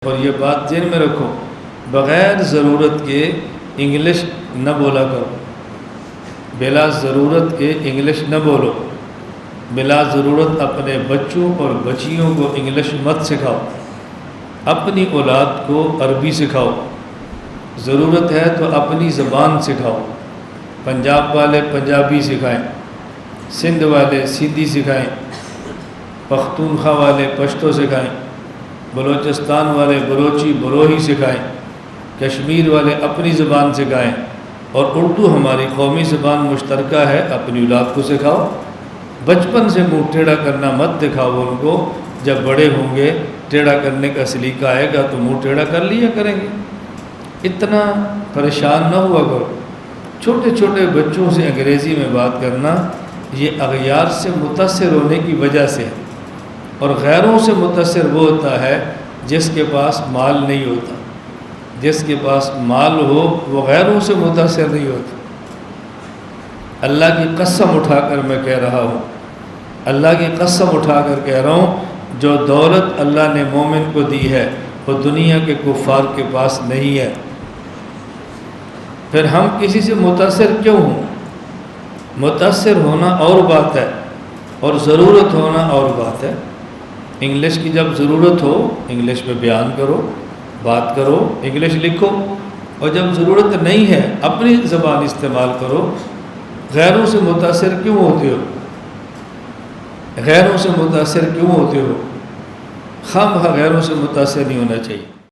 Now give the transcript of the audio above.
اور یہ بات ذہن میں رکھو، بغیر ضرورت کے انگلش نہ بولا کرو، بلا ضرورت کے انگلش نہ بولو، بلا ضرورت اپنے بچوں اور بچیوں کو انگلش مت سکھاؤ، اپنی اولاد کو عربی سکھاؤ، ضرورت ہے تو اپنی زبان سکھاؤ۔ پنجاب والے پنجابی سکھائیں، سندھ والے سندھی سکھائیں، پختونخوا والے پشتو سکھائیں، بلوچستان والے بلوچی بلوہی سکھائیں، کشمیر والے اپنی زبان سکھائیں، اور اردو ہماری قومی زبان مشترکہ ہے، اپنی اولاد کو سکھاؤ۔ بچپن سے منہ ٹیڑھا کرنا مت دکھاؤ ان کو، جب بڑے ہوں گے ٹیڑھا کرنے کا سلیقہ آئے گا تو منہ ٹیڑھا کر لیا کریں گے۔ اتنا پریشان نہ ہوا کرو۔ چھوٹے چھوٹے بچوں سے انگریزی میں بات کرنا یہ اغیار سے متاثر ہونے کی وجہ سے ہے، اور غیروں سے متاثر وہ ہوتا ہے جس کے پاس مال نہیں ہوتا۔ جس کے پاس مال ہو وہ غیروں سے متاثر نہیں ہوتا۔ اللہ کی قسم اٹھا کر میں کہہ رہا ہوں، اللہ کی قسم اٹھا کر کہہ رہا ہوں، جو دولت اللہ نے مومن کو دی ہے وہ دنیا کے کفار کے پاس نہیں ہے۔ پھر ہم کسی سے متاثر کیوں ہوں؟ متاثر ہونا اور بات ہے اور ضرورت ہونا اور بات ہے۔ انگلش کی جب ضرورت ہو انگلش میں بیان کرو، بات کرو، انگلش لکھو، اور جب ضرورت نہیں ہے اپنی زبان استعمال کرو۔ غیروں سے متاثر کیوں ہوتے ہو؟ غیروں سے متاثر کیوں ہوتے ہو؟ خواہ غیروں سے متاثر نہیں ہونا چاہیے۔